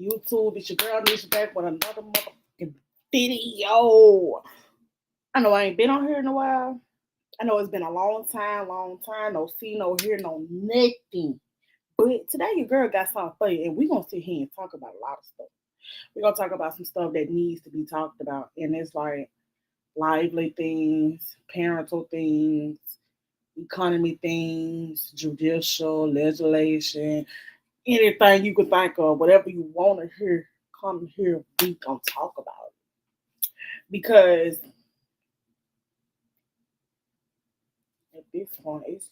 YouTube. It's your girl Nisha back with another motherfucking video. I know I ain't been on here in a while. I know it's been a long time. No see, no hear, no nothing. But today your girl got something for you, and we're gonna sit here and talk about a lot of stuff. We're gonna talk about some stuff that needs to be talked about, and it's like lively things, parental things, economy things, judicial, legislation, anything you could think of, whatever you want to hear, come here. We gonna talk about it because at this point, it's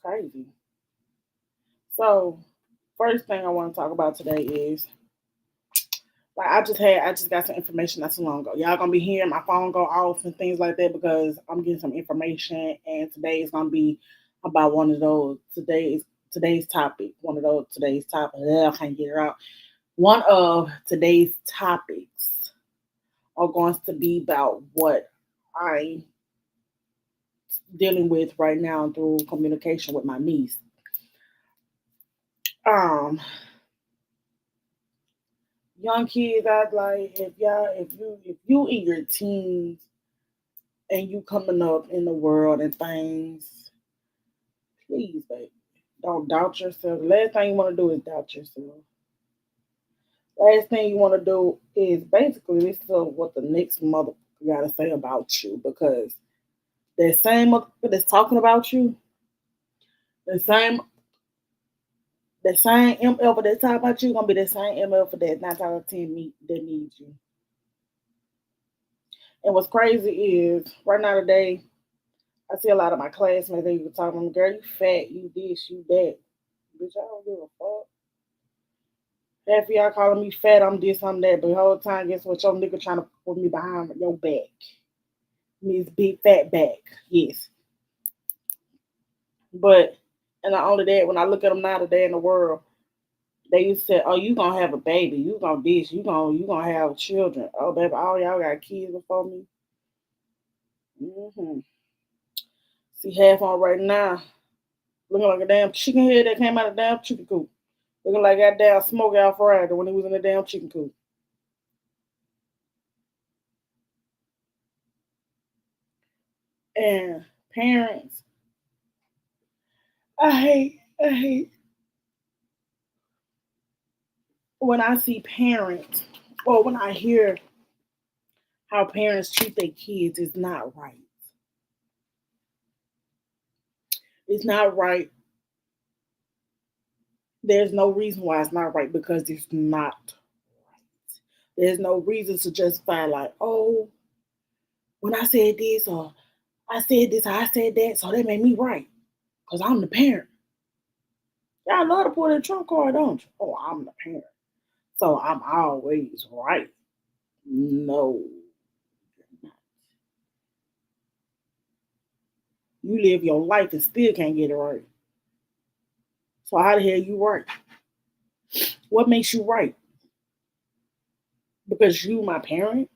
crazy. So, first thing I want to talk about today is like I just got some information not too long ago. Y'all gonna be hearing my phone go off and things like that because I'm getting some information, and today is gonna be about one of those today's topic. One of those today's topic. I can't get it out. One of today's topics are going to be about what I dealing with right now through communication with my niece. Um, Young kids, I'd like if you in your teens and you coming up in the world and things, please, baby, don't doubt yourself. The last thing you want to do is doubt yourself. Last thing you want to do is basically listen to what the next mother got to say about you because that same motherfucker that's talking about you, the same that same ML for that talk about you gonna be the same ML for that 9 out of 10 me that needs you. And what's crazy is right now today, I see a lot of my classmates they were talking to me, girl, you fat, you this, you that. Bitch, I don't give a fuck. Half of y'all calling me fat, I'm this, I'm that, but the whole time, guess what? Your nigga trying to put me behind your back. His big fat back. Yes. But and not only that, when I look at them now today in the world, they used to say, "Oh, you gonna have a baby? You gonna this? You gonna have children? Oh, baby, all y'all got kids before me." See half on right now, looking like a damn chicken head that came out of damn chicken coop. Looking like that damn smoke out Friday when he was in the damn chicken coop. And parents, I hate when I see parents or when I hear how parents treat their kids. It's not right. It's not right. There's no reason why it's not right because it's not right. There's no reason to justify like, oh, when I said this or I said this or I said that, so that made me right. Because I'm the parent. Y'all love to pull that trump card, don't you? Oh, I'm the parent. So I'm always right. No. You live your life and still can't get it right. So how the hell you right? What makes you right? Because you my parent?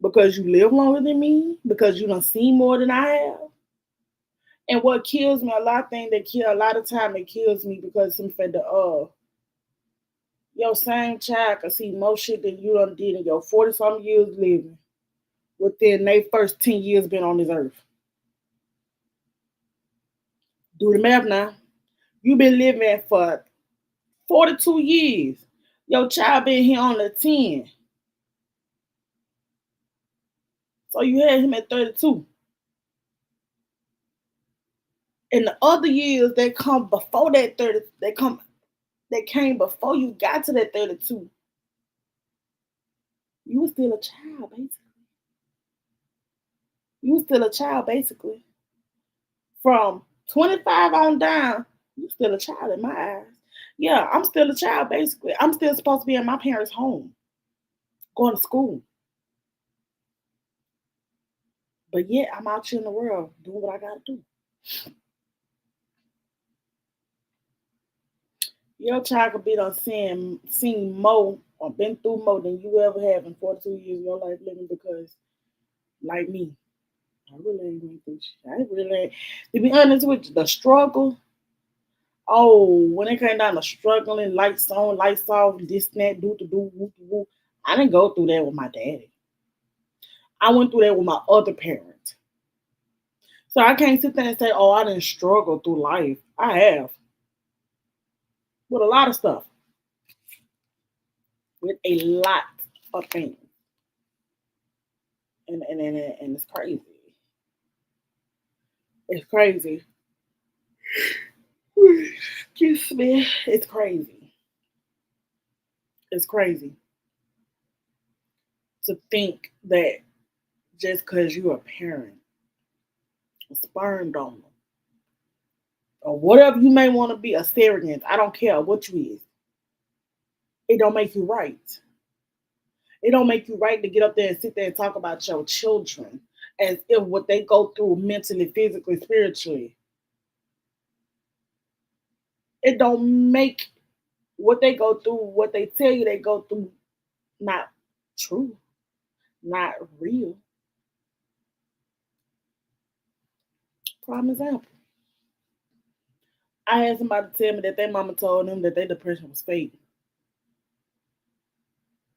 Because you live longer than me? Because you done seen more than I have? And what kills me, a lot of things that kill a lot of time it kills me because some fed the your same child can see more shit than you done did in your 40 something years living within their first 10 years been on this earth. Do the math now. You been living for 42 years. Your child been here on the 10. So you had him at 32. And the other years that come before that 30, that came before you got to that 32, you were still a child, basically. You were still a child, basically. From 25 on down, you still a child in my eyes. Yeah, I'm still a child, basically. I'm still supposed to be in my parents' home, going to school. But yet I'm out here in the world doing what I gotta do. Your child could be done seen more or been through more than you ever have in 42 years of your life living because, like me, I really ain't going through shit. I really ain't. To be honest with you, the struggle, Oh, when it came down to struggling, lights on, lights off, this, and that, do, whoop, whoop. I didn't go through that with my daddy. I went through that with my other parent. So I can't sit there and say, oh, I didn't struggle through life. I have with a lot of stuff, with a lot of things. And it's crazy. It's crazy. Excuse me. It's crazy. It's crazy to think that just because you're a parent, a sperm donor, or whatever you may want to be, a surrogate, I don't care what you is, it don't make you right. It don't make you right to get up there and sit there and talk about your children as if what they go through mentally, physically, spiritually. It don't make what they go through, what they tell you they go through, not true, not real. Prime example. I had somebody tell me that their mama told them that their depression was fake.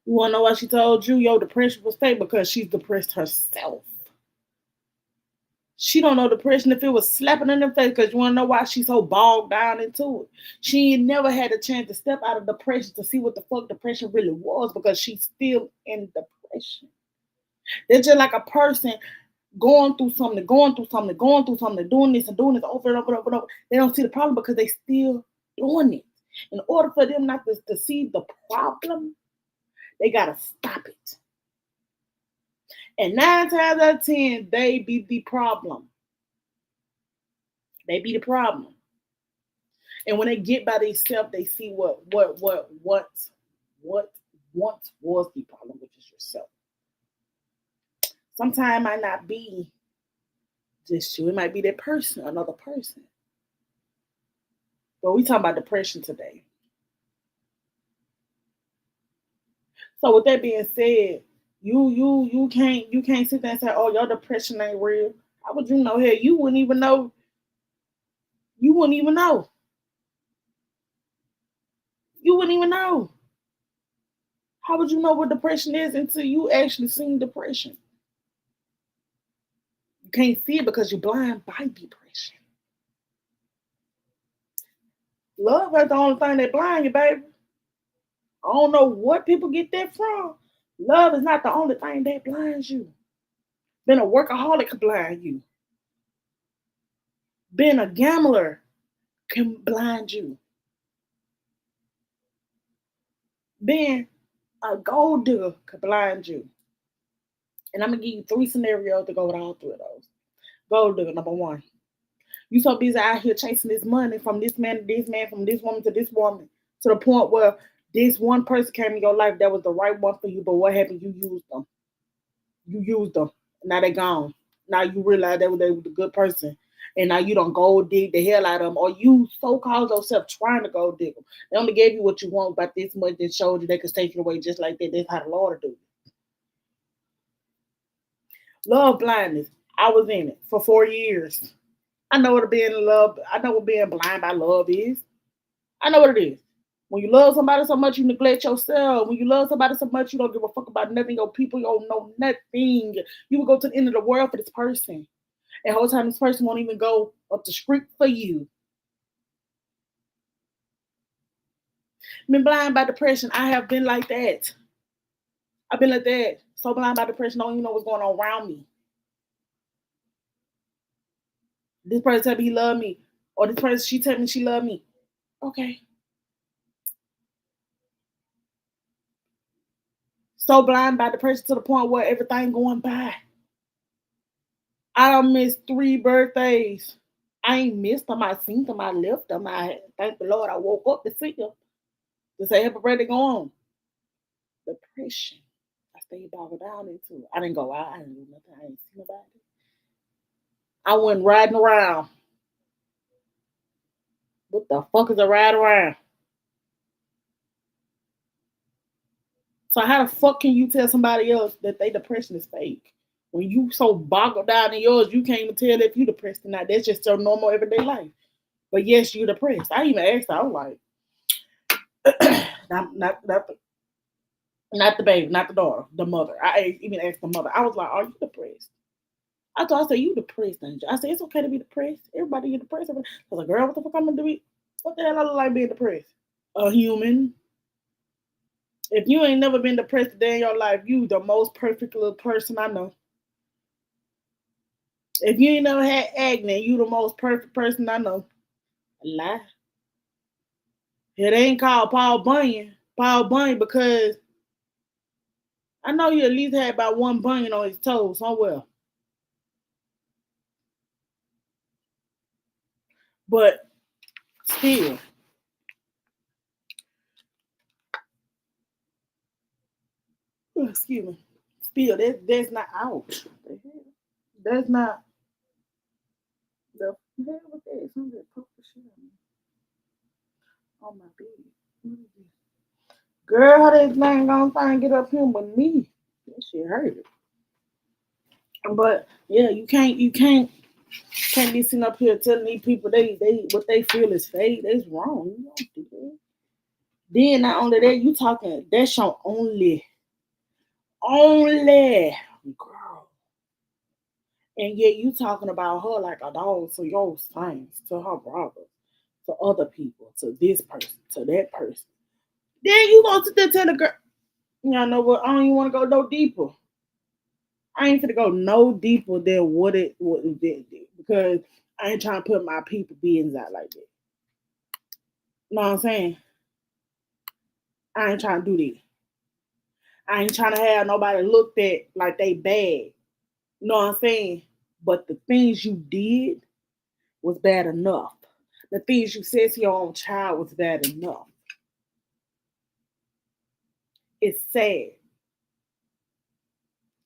You wanna know why she told you your depression was fake? Because she's depressed herself. She don't know depression if it was slapping in the face, because you wanna know why she's so bogged down into it. She ain't never had a chance to step out of depression to see what the fuck depression really was, because she's still in depression. They're just like a person going through something, going through something, going through something, doing this and doing this over and over and over and over. They don't see the problem because they still doing it. In order for them not to see the problem, they gotta stop it. And 9 times out of 10, they be the problem. They be the problem. And when they get by themselves, they see what once was the problem, which is yourself. Sometimes it might not be just you. It might be that person, another person. But we talking about depression today. So with that being said, you can't sit there and say, oh, your depression ain't real. How would you know? Hell, you wouldn't even know. You wouldn't even know. You wouldn't even know. How would you know what depression is until you actually seen depression? You can't see it because you're blind by depression. Love is the only thing that blind you, baby. I don't know what people get that from. Love is not the only thing that blinds you. Being a workaholic can blind you. Being a gambler can blind you. Being a gold digger can blind you. And I'm gonna give you 3 scenarios to go with all 3 of those. Gold digger, number one. You so busy out here chasing this money from this man to this man, from this woman to this woman, to the point where this one person came in your life that was the right one for you, but what happened? You used them. You used them. Now they gone. Now you realize they was a good person. And now you don't go dig the hell out of them. Or you so called yourself trying to go dig them. They only gave you what you want about this much and showed you they could take it away just like that. That's how the Lord do it. Love blindness. I was in it for 4 years. I know what being in love. I know what being blind by love is. I know what it is. When you love somebody so much, you neglect yourself. When you love somebody so much, you don't give a fuck about nothing. Your people, you don't know nothing. You will go to the end of the world for this person. And the whole time this person won't even go up the street for you. Been blind by depression. I have been like that. I've been like that. So blind by depression, don't even know what's going on around me. This person tell me he love me. Or this person, she tell me she love me. Okay. So blind by depression to the point where everything going by. I done missed 3 birthdays. I ain't missed them. I seen them. I left them. I thank the Lord I woke up to see them. To say happy birthday go on. Depression. I stayed boggled down into it. I didn't go out. I didn't do nothing. I ain't see nobody. I went riding around. What the fuck is a ride around? So how the fuck can you tell somebody else that they depression is fake? When you so boggled down in yours, you can't even tell if you depressed or not. That's just your normal everyday life. But yes, you depressed. I even asked her, I was like, not the baby, not the daughter, the mother. Even asked the mother. I was like, are you depressed? I said, you depressed, Angel. I said, it's okay to be depressed. Everybody get depressed. I was like, girl, what the fuck I'm gonna do? What the hell I look like being depressed? A human. If you ain't never been depressed a day in your life, you the most perfect little person I know. If you ain't never had acne, you the most perfect person I know. A lie. It ain't called Paul Bunyan. Paul Bunyan because I know you at least had about one bunion on his toe somewhere. But still, excuse me. Still, that's not ouch. That's not the hell with that. Somebody put the shit on my bed. Girl, how this thing gonna find get up here with me? That shit hurt. But yeah, you can't be sitting up here telling these people they what they feel is fake. That's wrong. You don't do that. Then not only that, you talking that's your only girl. And yet you talking about her like a dog to your friends, to her brother, to other people, to this person, to that person. Then you go to tell the girl, y'all know what? I don't even want to go no deeper. I ain't gonna go no deeper than what it did because I ain't trying to put my people beings out like that. You know what I'm saying? I ain't trying to do that. I ain't trying to have nobody looked at like they bad. You know what I'm saying? But the things you did was bad enough. The things you said to your own child was bad enough. It's sad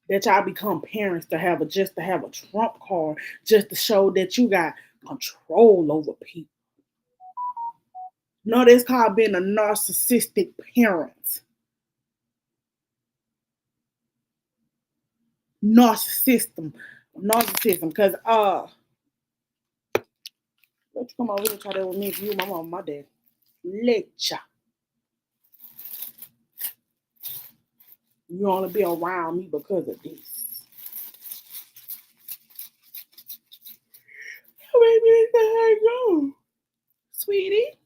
that y'all become parents to have a trump card just to show that you got control over people. No, that's called being a narcissistic parent. Narcissism. Narcissism. Because let's come over here and try that with me if you my mom, my dad. Letcha. You only be around me because of this. Baby, there I go. Sweetie.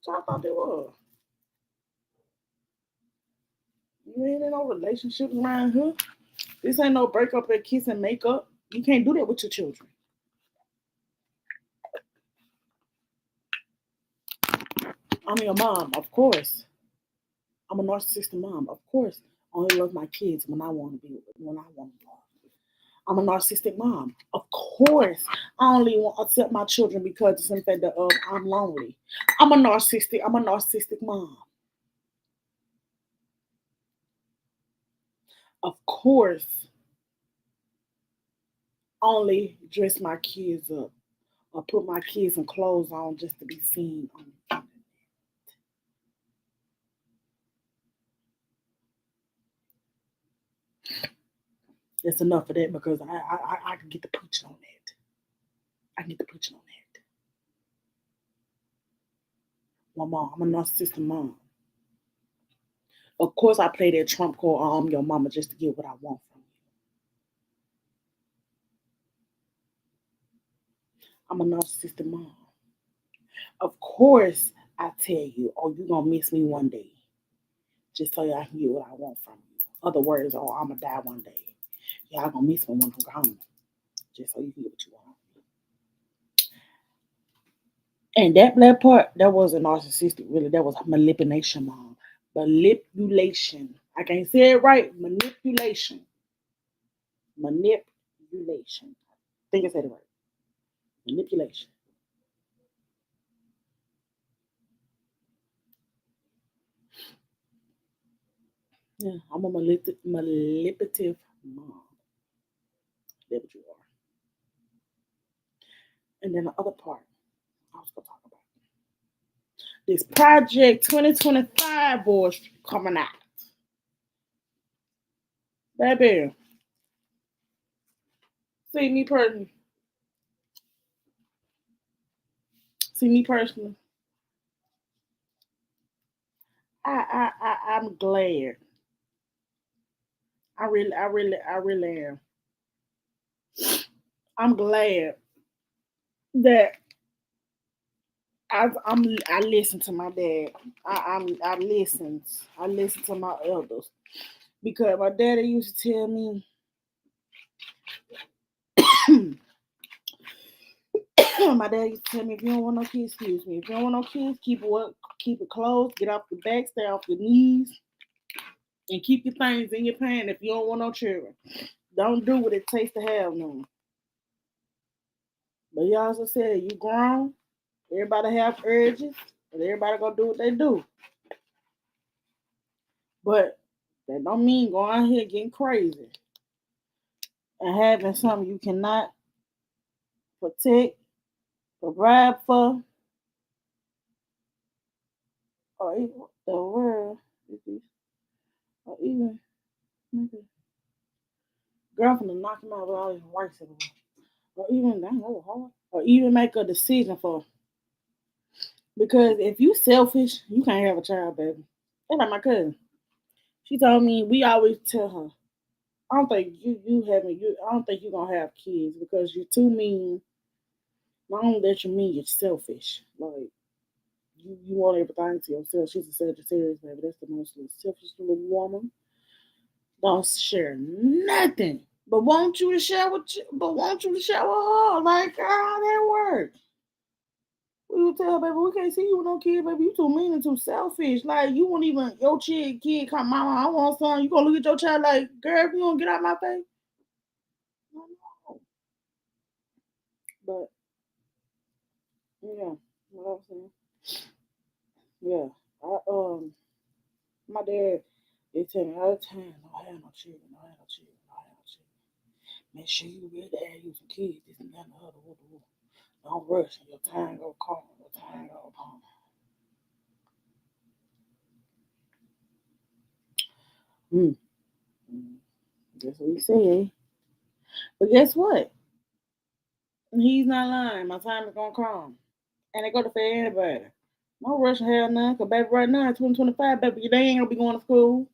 So I thought they were. You ain't in no relationships around here. This ain't no break up and kiss and make up. You can't do that with your children. I'm your mom, of course. I'm a narcissistic mom, of course. I only love my kids when I want to be when I want to love. I'm a narcissistic mom. Of course, I only want to accept my children because of something that I'm lonely. I'm a narcissistic. I'm a narcissistic mom. Of course, only dress my kids up or put my kids in clothes on just to be seen on the internet. That's enough of that because I can get the preaching on that. I can get the preaching on that. My mom, I'm a narcissistic mom. Of course, I play that trump card. I'm your mama just to get what I want from you. I'm a narcissistic mom. Of course, I tell you, oh, you gonna miss me one day, just so y'all can get what I want from you. Other words, oh, I'm gonna die one day. Y'all gonna miss me when I'm gone, just so you can get what you want. And that part, that wasn't narcissistic, really. That was manipulation, mom. Manipulation. I can't say it right. Manipulation. Manipulation. I think I said it right. Manipulation. Yeah, I'm a manipulative mom. That's what you are. And then the other part I was gonna talk about. This project 2025 was coming out. Baby, See me personally. See me personally. I'm glad. I really am. I'm glad that I listen to my dad. I listened. I listen to my elders because my daddy used to tell me, my dad used to tell me, if you don't want no kids, excuse me, if you don't want no kids, keep it closed, get off your back, stay off your knees, and keep your things in your pants if you don't want no children. Don't do what it takes to have none. But he also said, you grown, everybody have urges, and everybody gonna do what they do. But that don't mean going out here getting crazy and having something you cannot protect, provide for, or even the world, or even make a girlfriend to knock him out with all his rights in the world. Or even dang, that was hard. Or even make a decision for. Because if you selfish, you can't have a child, baby. That's like my cousin. She told me we always tell her, I don't think I don't think you're gonna have kids because you're too mean. Not only that you mean, you're selfish. Like you want everything to yourself. She's a Sagittarius, baby. That's the most selfish little woman. Don't share nothing. But want you to share with her. Like, how that work? We would tell baby, we can't see you with no kid, baby. You too mean and too selfish. Like you won't even your kid come, mama, I want son. You gonna look at your child like, girl, if you don't get out my face. No, no. But yeah, what I'm saying. Yeah. My dad they tell me all the time, don't have no children, don't have no children, don't have no children. Make sure you ready to have you some kids, this and that and the other. Don't rush. Your time gonna come. Your time gonna come. Mm. Mm. That's what he said. But guess what? He's not lying. My time is gonna come. And they go to for anybody. No rush hell none, cause baby right now, 2025, baby, they ain't gonna be going to school.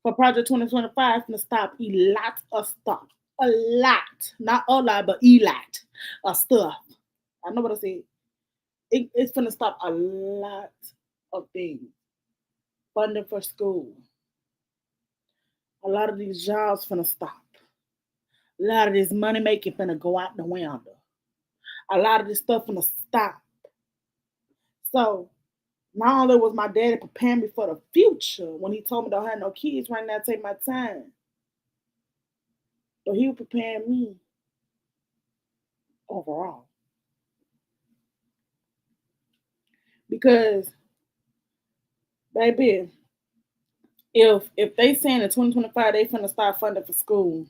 For Project 2025, gonna stop a lot of stuff. A lot. Not a lot, but a lot of stuff. I know what I said. It's gonna stop a lot of things. Funding for school. A lot of these jobs finna stop. A lot of this money making finna go out the window. A lot of this stuff finna stop. So not only was my daddy preparing me for the future when he told me don't have no kids right now, take my time, but he was preparing me overall. Because, baby, if they saying in 2025 they finna start funding for school,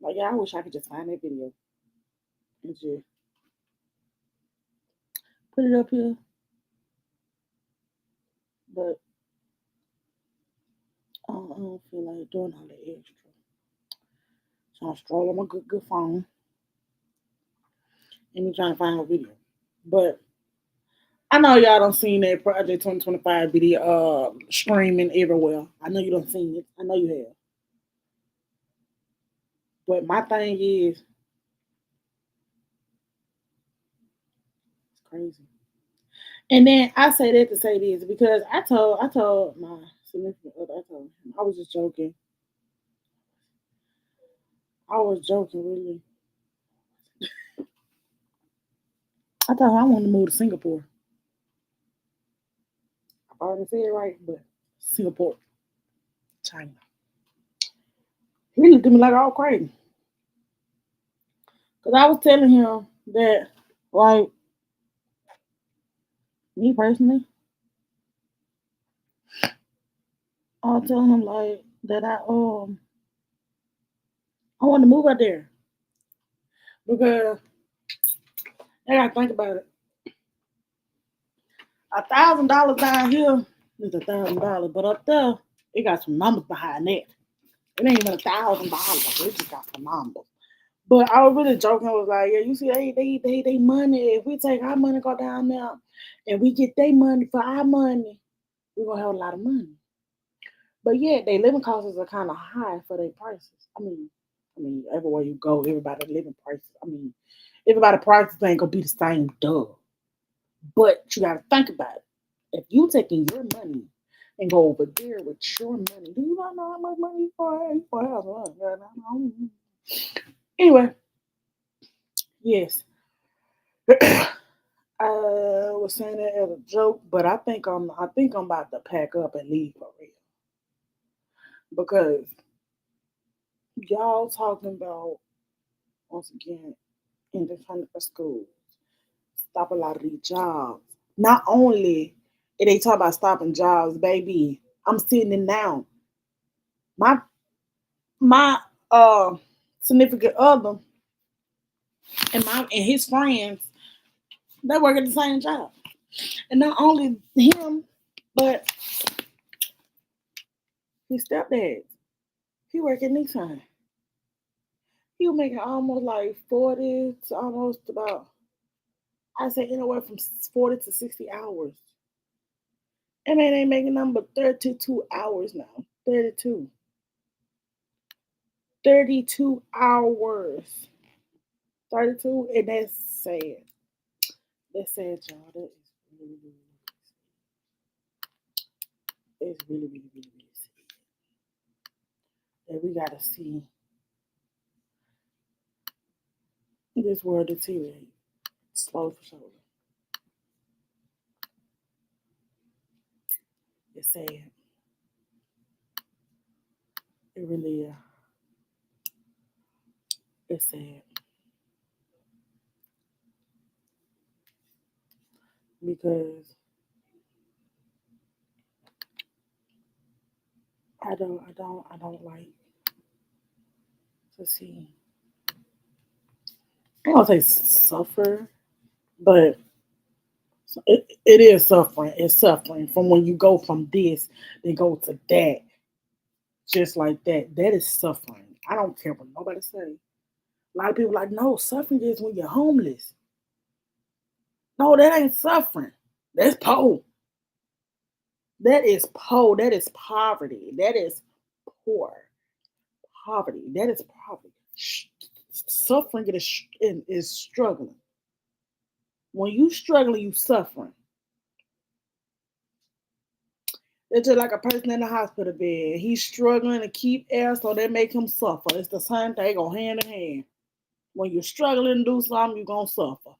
like yeah, I wish I could just find that video and just put it up here. But I don't feel like doing all the extra. So I'm strolling on my good phone and me trying to find a video. But I know y'all don't seen that Project 2025 video streaming everywhere. I know you don't seen it. I know you have. But my thing is, it's crazy. And then I say that to say this because I told my significant other, I told him I was just joking. I was joking really. I told him I want to move to Singapore. I already said it right, but Singapore, China. He looked at me like all crazy. Cause I was telling him that, like, me personally, I was telling him like that I want to move out there because I gotta think about it. $1,000 down here is $1,000, but up there it got some numbers behind that. It ain't even $1,000. It just got some numbers. But I was really joking. I was like, yeah, you see, they money. If we take our money, go down there, and we get their money for our money, we're gonna have a lot of money. But yeah, their living costs are kind of high for their prices. I mean, everywhere you go, everybody living prices. I mean, everybody prices ain't gonna be the same, duh. But you gotta think about it. If you taking your money and go over there with your money, do you not know how much money for a house? Anyway, yes. I was saying that as a joke, but I think I'm about to pack up and leave for real because y'all talking about once again independent schools stop a lot of these jobs. Not only they talk about stopping jobs, baby. I'm sitting in now. My uh significant other and his friends they work at the same job, and not only him, but his stepdad. He work at Nissan. He was making almost like 40 to almost about, I say anywhere from 40 to 60 hours. And man ain't making nothing but 32 hours now. 32. 32 hours. 32, and that's sad. That's sad, y'all. That is really, really, it's really, really, really, really sad. That we gotta see this world deteriorate slowly for slowly. It's sad. It really is. It's sad because I don't like to see. I don't say suffer, but it is suffering. It's suffering from when you go from this, then go to that, just like that. That is suffering. I don't care what nobody say. A lot of people like, no, suffering is when you're homeless. No, that ain't suffering. That's poor. That is poor. That is poverty. That is poor. Poverty. That is poverty. Suffering is struggling. When you struggling, you suffering. It's just like a person in the hospital bed. He's struggling to keep air, so they make him suffer. It's the same thing, go hand in hand. When you're struggling to do something, you're gonna suffer.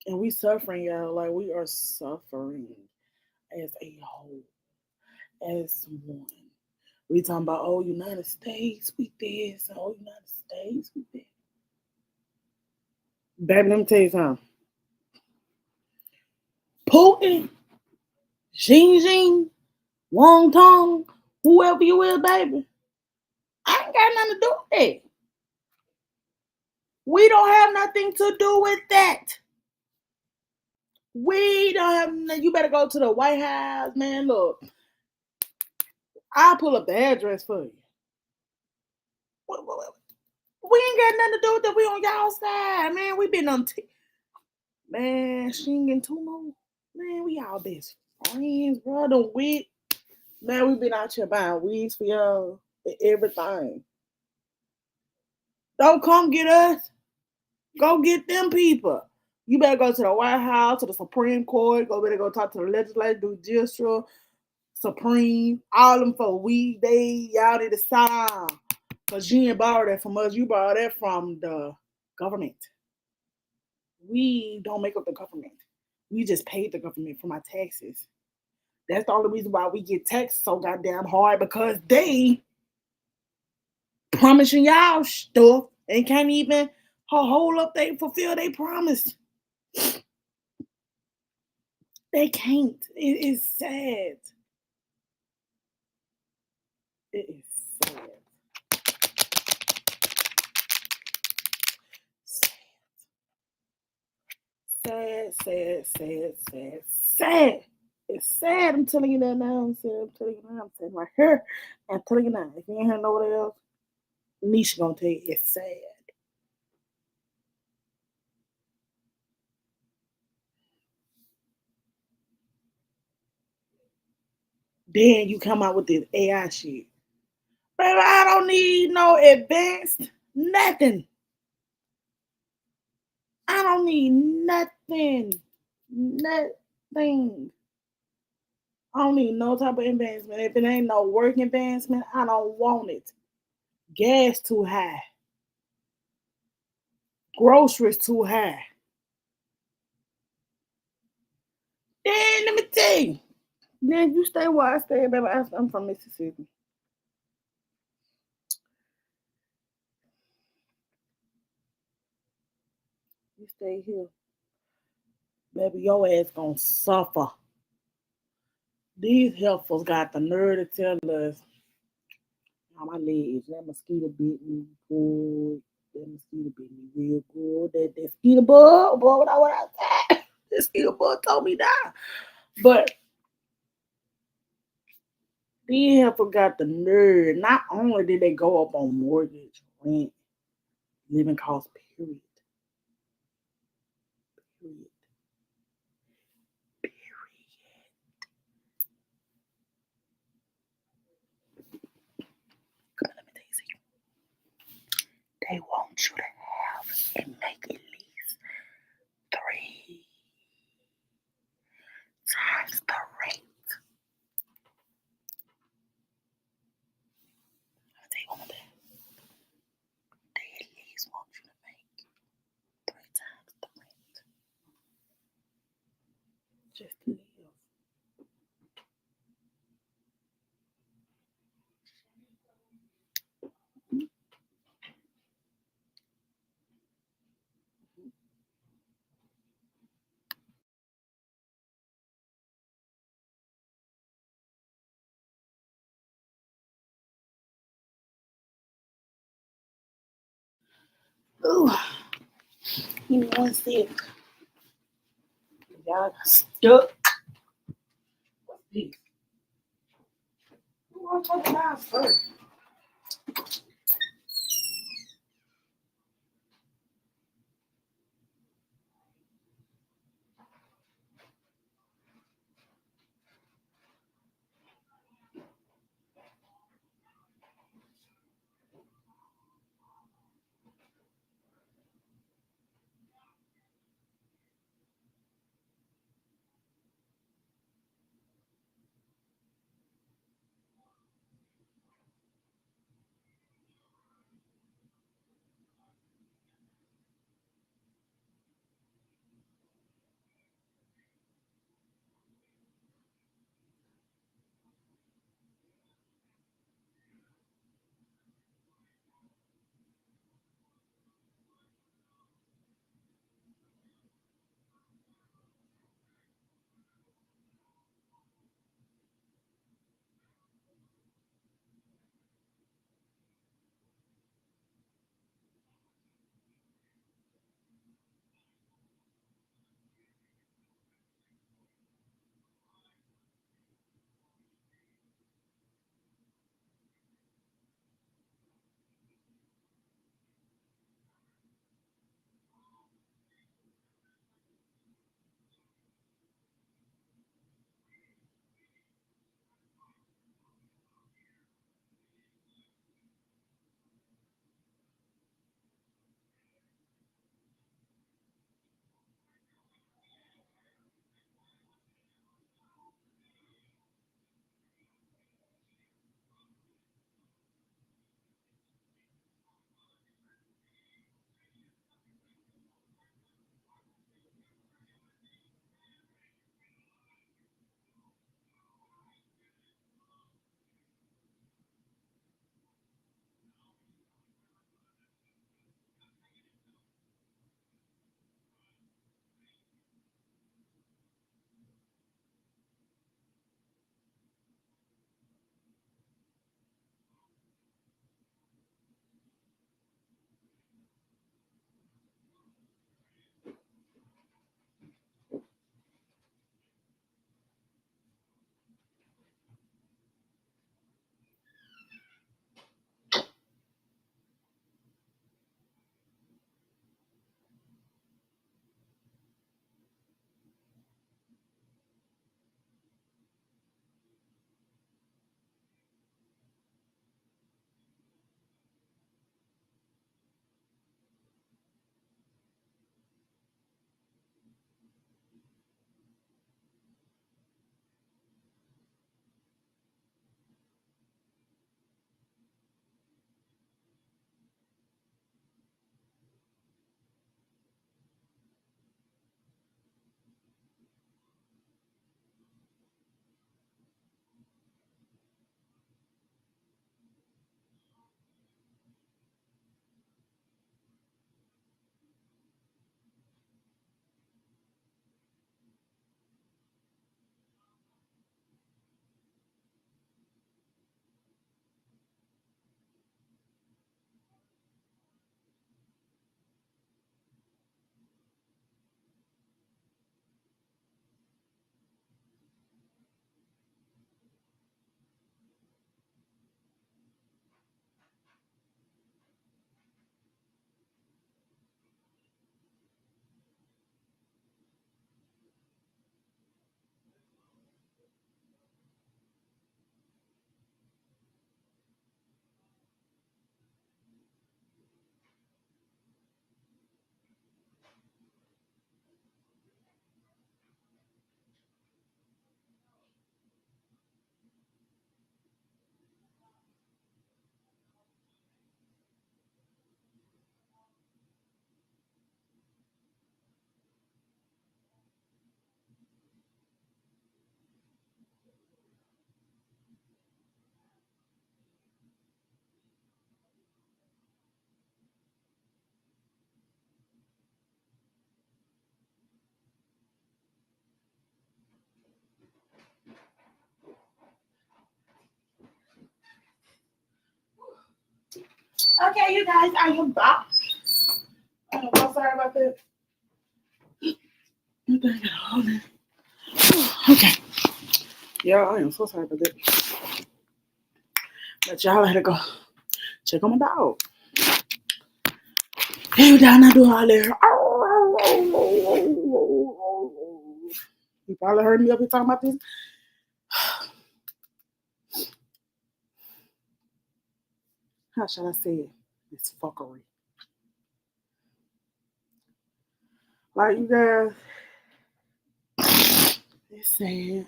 And we suffering, y'all. Like we are suffering as a whole, as one. We talking about United States, we this, United States, we that. Baby, let me tell you something. Putin, Xi Jinping, Wong Tong, whoever you is, baby. I ain't got nothing to do with that. We don't have nothing to do with that. We don't have. You better go to the White House, man. Look, I'll pull up the address for you. We ain't got nothing to do with that. We on y'all side, man. We been on. Man, Shing and Tumo. Man, we all best friends, bro. The wit. Man, we been out here buying weeds for y'all and everything. Don't come get us. Go get them people. You better go to the White House, to the Supreme Court. Better go talk to the legislative, judicial, Supreme, all them for weed. Y'all need to sign. Because you ain't borrow that from us. You borrow that from the government. We don't make up the government. We just pay the government for my taxes. That's the only reason why we get taxed so goddamn hard because they promising y'all stuff and can't even hold up they fulfill their promise. They can't. It is sad. It is sad. Sad, sad, sad, sad, sad. It's sad. I'm telling you that now. I'm telling you now. I'm saying right here. I'm telling you now. If you ain't heard nobody else, Nisha gonna tell you it's sad. Then you come out with this AI shit. Baby, I don't need no advanced nothing. I don't need nothing. Nothing. I don't need no type of advancement. If it ain't no work advancement, I don't want it. Gas too high. Groceries too high. Then let me tell you. Then you stay where I stay, baby. I'm from Mississippi. You stay here. Baby, your ass gonna suffer. These heifers got the nerve to tell us how my legs, that mosquito bit me good. That mosquito bit me real good. That mosquito bug, boy, what I said. The mosquito bug told me that. But these heifers got the nerve. Not only did they go up on mortgage, rent, living costs, period. Period. Come on, let me tell you something. They want you to have and make at least 3 times the rate. Let me tell you one more thing. They at least want you to make 3 times the rent. Just to live. Ooh, give me one sec. Y'all got stuck. What's this? Who want to talk about first? Okay, you guys, I am back. I'm so sorry about that. Okay. Yeah, I am so sorry about that. But y'all had to go check on my dog. Hey, down there doing all that. You probably heard me up here talking about this. How shall I say it? It's fuckery. Like you guys, it's sad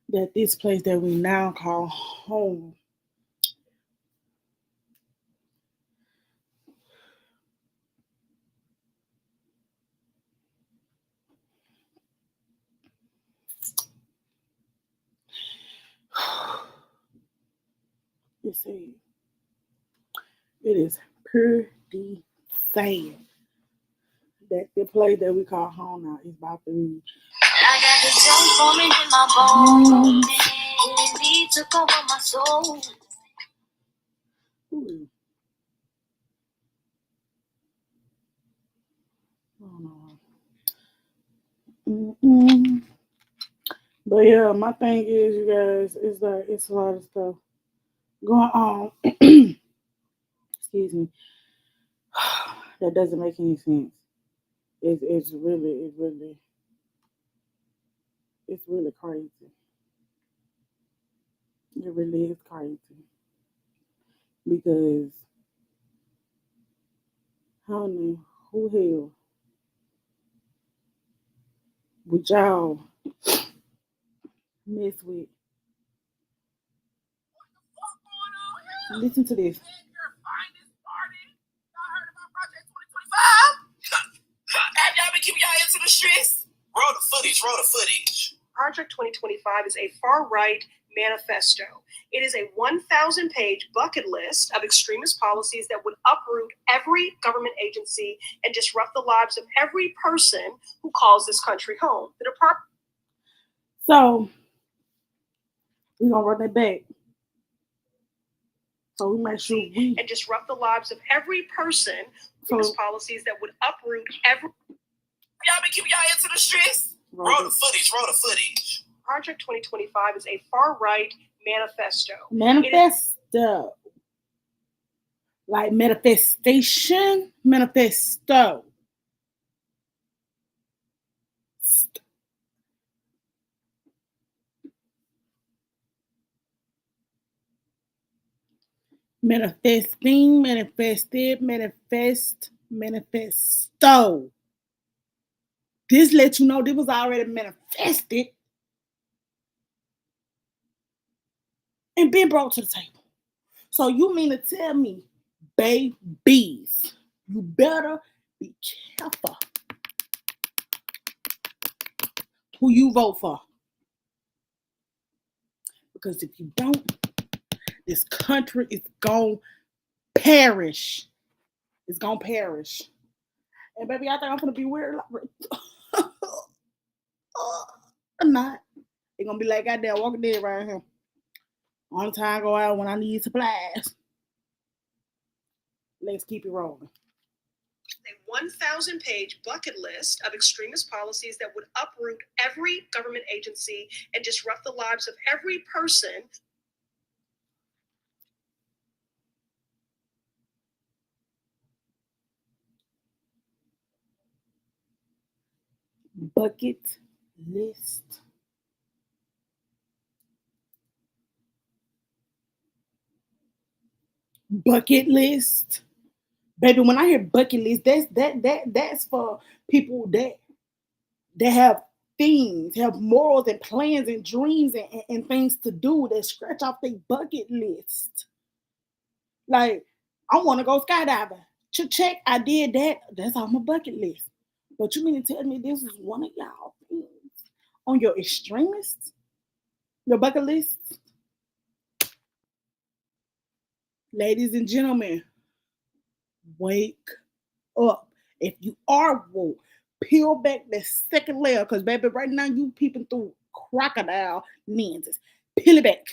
that this place that we now call home it's sad. It is pretty sad that the place that we call home now is about to be. I got the jump forming in my bones. It needs to cover my soul. Ooh. Oh, no. But yeah, my thing is, you guys, is that it's a lot of stuff going on. Excuse me. That doesn't make any sense. It's really crazy. It really is crazy because honey, who hell would y'all mess with? Listen to this. Have y'all been keeping y'all into the streets? Roll the footage. Project 2025 is a far-right manifesto. It is a 1,000-page bucket list of extremist policies that would uproot every government agency and disrupt the lives of every person who calls this country home. The department. So we're gonna run that back. So we make sure we and disrupt the lives of every person. So policies that would uproot every. Y'all been keeping y'all into the streets? Roll the footage. Project 2025 is a far-right manifesto. Manifesto. Like manifestation, manifesto. Manifesting, manifested, manifesto. This lets you know this was already manifested and been brought to the table. So you mean to tell me, babies, you better be careful who you vote for. Because if you don't, this country is going to perish. It's going to perish. And baby, I think I'm going to be weird. I'm not. It's going to be like goddamn Walking Dead right here. Only time I go out when I need supplies. Let's keep it rolling. A 1,000-page bucket list of extremist policies that would uproot every government agency and disrupt the lives of every person. Bucket list. Bucket list. Baby, when I hear bucket list, that's for people that have things, have morals and plans and dreams and things to do that scratch off their bucket list. Like, I want to go skydiving. Check, I did that. That's on my bucket list. But you mean to tell me this is one of y'all things on your extremists? Your bucket list? Ladies and gentlemen, wake up. If you are woke, peel back that second layer, because baby, right now you peeping through crocodile lenses. Peel it back.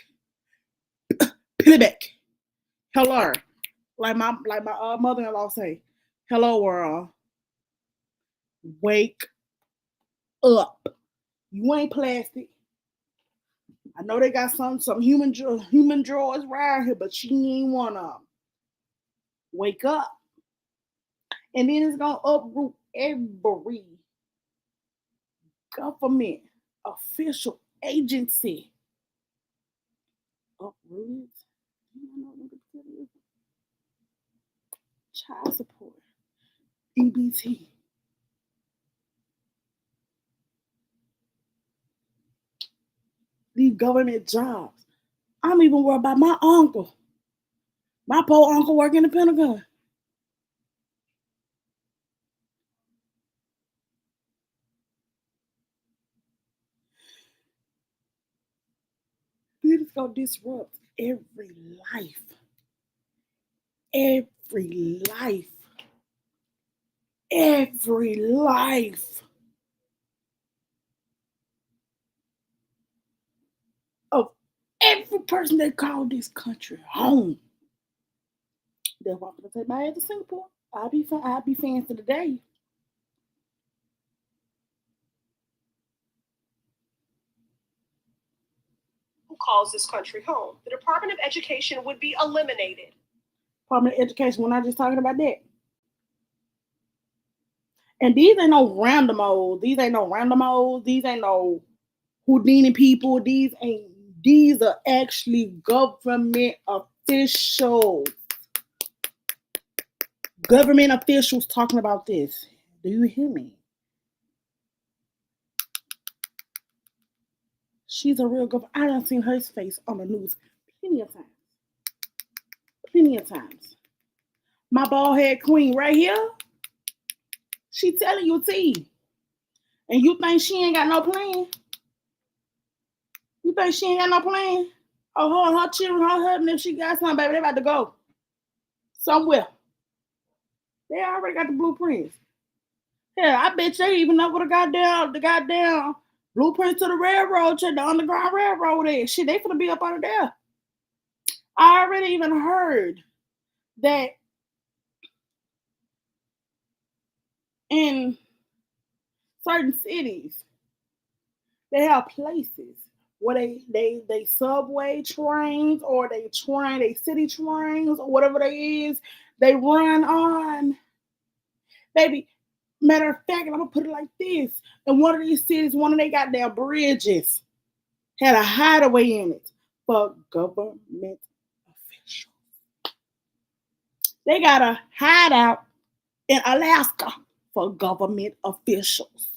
Peel it back. Hello. Like my mother-in-law say, "Hello world, wake up. You ain't plastic. I know they got some human drawers around here, but she ain't one of them. Wake up." And then it's gonna uproot every government official agency. Uproot. Child support. EBT. These government jobs. I'm even worried about my uncle. My poor uncle working in the Pentagon. This is gonna disrupt every life. Every life. Every life of every person that called this country home. They're walking to take my ass to Singapore. I'll be fancy today. Who calls this country home? The Department of Education would be eliminated. Department of Education, we're not just talking about that. And these ain't no randomos. These ain't no Houdini people. These are actually government officials. Government officials talking about this. Do you hear me? She's a real government. I done seen her face on the news plenty of times. Plenty of times. My bald head queen right here, she telling you T. And you think she ain't got no plan? You think she ain't got no plan? Oh, her children, her husband, if she got something, baby, they about to go somewhere. They already got the blueprints. Yeah, I bet they even know what the goddamn blueprints to the railroad, to the Underground Railroad is. Shit, they finna be up under there. I already even heard that in certain cities, they have places where they subway trains or they city trains or whatever they is, they run on. Baby, matter of fact, I'm gonna put it like this. In one of these cities, one of they goddamn bridges had a hideaway in it for government officials. They got a hideout in Alaska for government officials.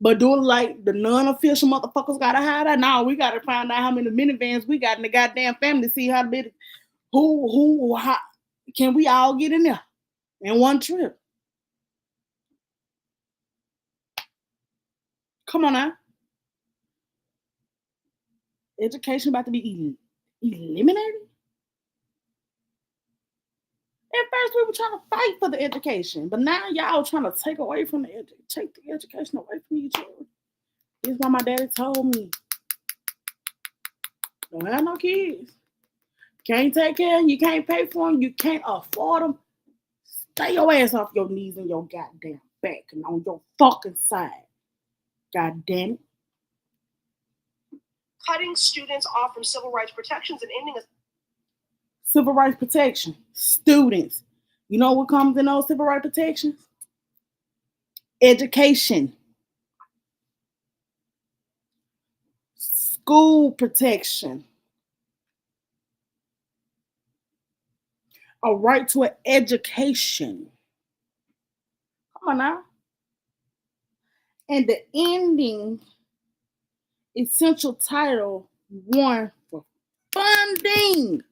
But do it like the non-official motherfuckers got a hideout? Now we gotta find out how many minivans we got in the goddamn family. See how many, how can we all get in there in one trip? Come on now. Education about to be eliminated? At first, we were trying to fight for the education, but now y'all trying to take the education away from you children. This is why my daddy told me, don't have no kids. Can't take care of them, you can't pay for them, you can't afford them. Stay your ass off your knees and your goddamn back and on your fucking side. God damn it. Cutting students off from civil rights protections and ending civil rights protection. Students. You know what comes in those civil rights protections? Education. School protection. A right to an education. Come on now. And the ending essential Title I for funding.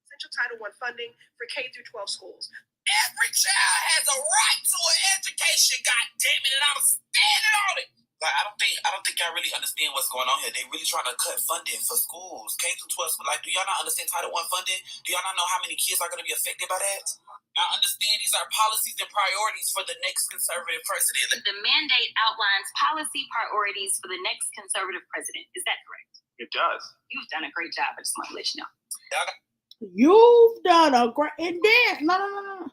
Essential Title I funding for K through 12 schools. Every child has a right to an education, god damn it, and I'm standing on it. Like, I don't think y'all really understand what's going on here. They really trying to cut funding for schools. K through 12 school. Like, do y'all not understand Title I funding? Do y'all not know how many kids are gonna be affected by that? Y'all understand these are policies and priorities for the next conservative president. The mandate outlines policy priorities for the next conservative president. Is that correct? It does. You've done a great job. I just want to let you know. You've done a great, and then no.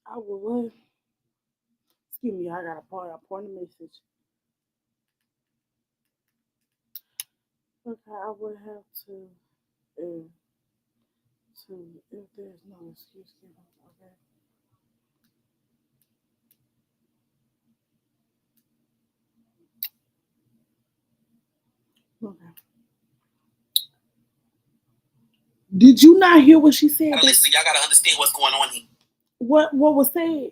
I will. Excuse me, I got a point of message. Okay, I would have uh, if there's no excuse given. Okay. Okay. Did you not hear what she said? Listen, y'all gotta understand what's going on here. What was said?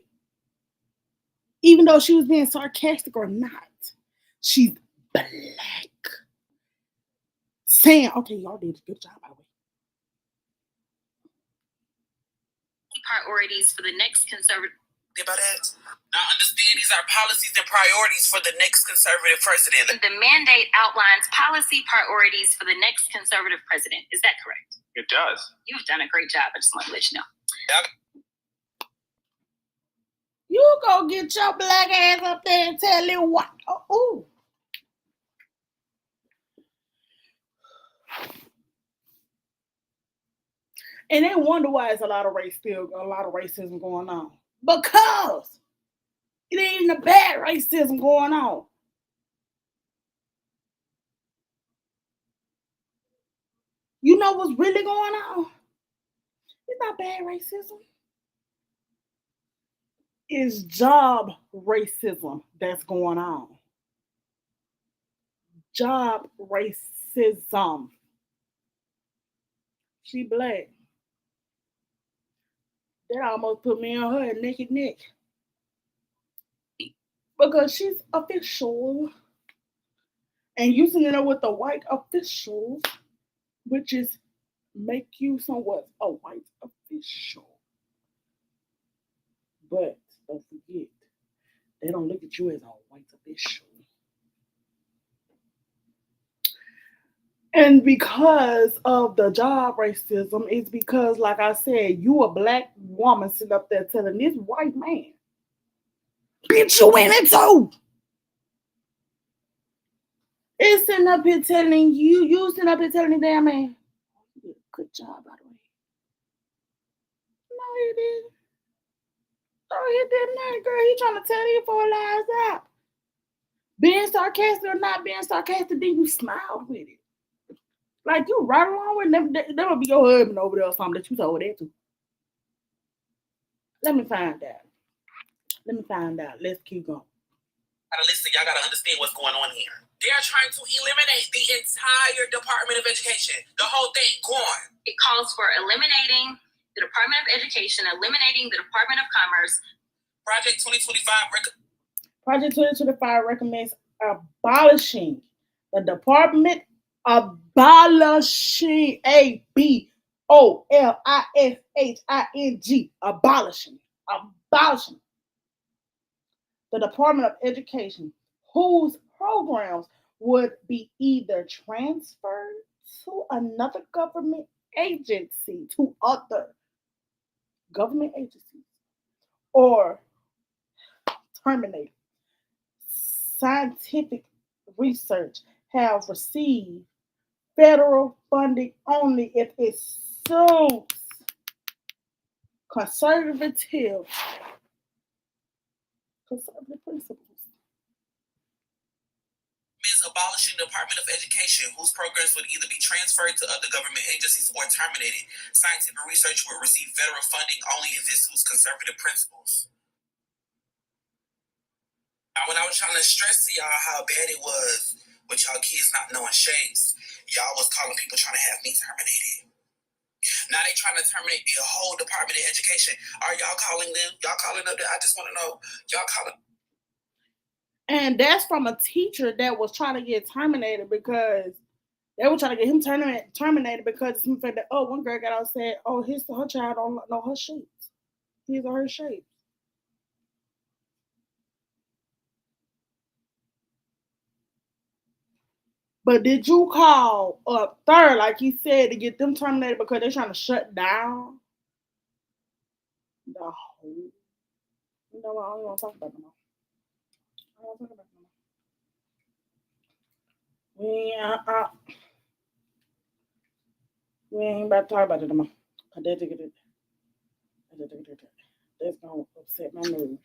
Even though she was being sarcastic or not, she's black. Saying, okay, y'all did a good job, by the way. Priorities for the next conservative. About that? Now understand these are policies and priorities for the next conservative president. The mandate outlines policy priorities for the next conservative president. Is that correct? It does. You've done a great job. I just want to let you know. You go get your black ass up there and tell him what. Oh. And they wonder why it's a lot of racism going on. Because it ain't even a bad racism going on. You know what's really going on? It's not bad racism. It's job racism that's going on. Job racism. She black. That almost put me on her naked neck. Because she's official. And using it with the white officials, which is make you somewhat a white official. But don't forget, they don't look at you as a white official. And because of the job racism, it's because, like I said, you a black woman sitting up there telling this white man, bitch, you in it too. It's sitting up here telling you sitting up here telling the damn man, you did a good job, by the way. No, he didn't. Oh, he did not, girl. He trying to tell you four lies out. Being sarcastic or not being sarcastic, then you smiled with it. Like you right along with them. That would be your husband over there or something that you told that to. Let me find out. Let's keep going. Listen, y'all gotta understand what's going on here. They're trying to eliminate the entire Department of Education. The whole thing gone. It calls for eliminating the Department of Education, eliminating the Department of Commerce. Project 2025 recommends abolishing the Department, abolishing, abolishing the Department of Education, whose programs would be either transferred to another government agency, to other government agencies, or terminated. Scientific research have received federal funding only if it suits conservative principles. Means abolishing the Department of Education, whose programs would either be transferred to other government agencies or terminated. Scientific research will receive federal funding only if it suits conservative principles. Now, when I was trying to stress to y'all how bad it was with y'all kids not knowing shapes, y'all was calling people trying to have me terminated. Now they trying to terminate the whole Department of Education. Are y'all calling them? Y'all calling them? I just want to know. Y'all calling? And that's from a teacher that was trying to get terminated because they were trying to get him terminated because it's fact that one girl got out and said, her child don't know her shapes. His or her shapes. But did you call up third, like he said, to get them terminated because they're trying to shut down the whole? You know what? I don't want to talk about it no more. We ain't about to talk about it no more. 'Cause that's gonna upset my nerves.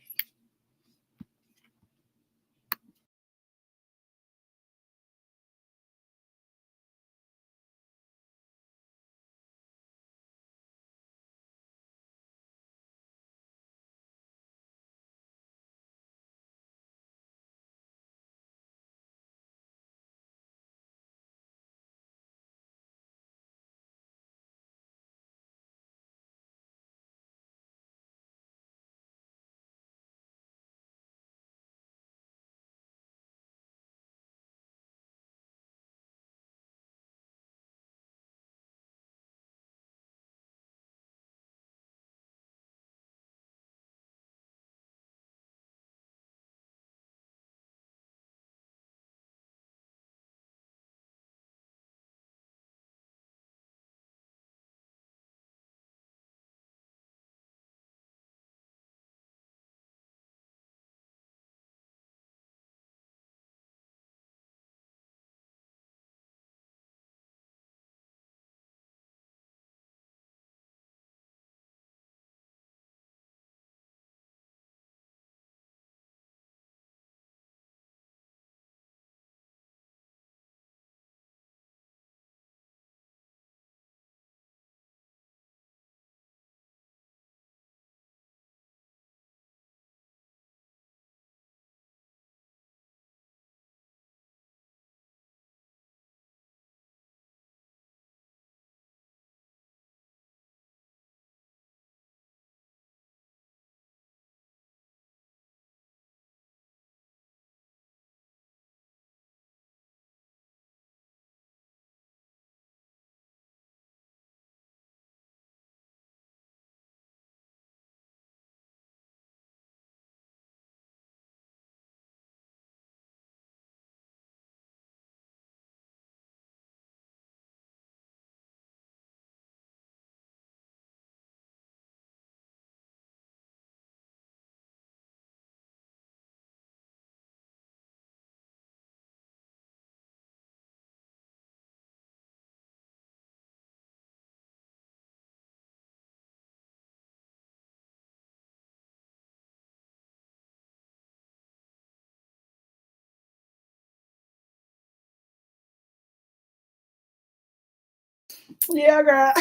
Yeah, girl.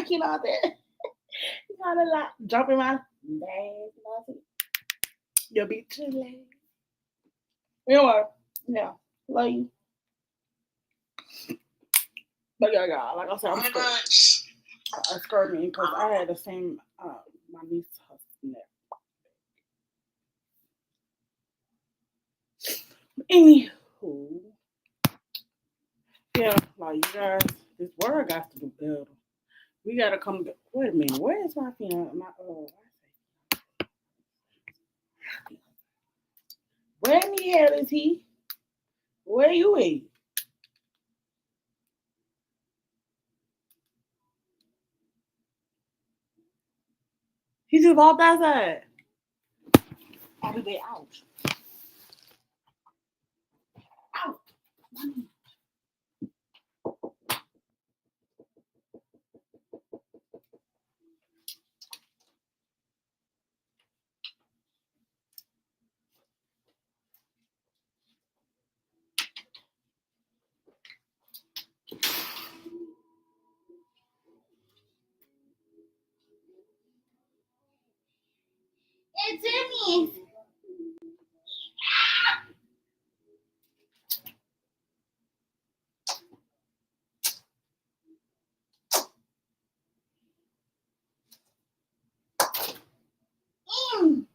You know that. You gotta like jump in my legs. You'll be too late. Anyway, yeah. Love you. But yeah, like I said, I'm scared. It scared me because I had the same my niece husband. Anywho, yeah, like you guys, this world got to do better. We gotta come. Wait a minute, where is my fiance? Where in the hell is he? Where you at? He just walked outside. I'll be out. Out. It's Jimmy. Mm.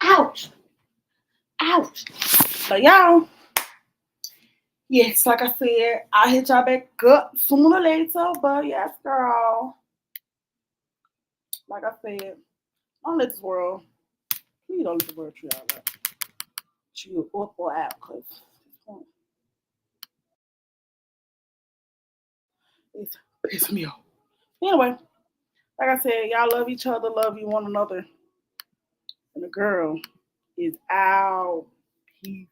Ouch. Ouch. But y'all, yes, like I said, I'll hit y'all back up sooner or later. But yes, girl. Like I said, don't let this world, please don't let the world treat y'all like you up or out. Because it's pissing me off. Anyway, like I said, y'all love each other, love you one another. And the girl is out. Peace.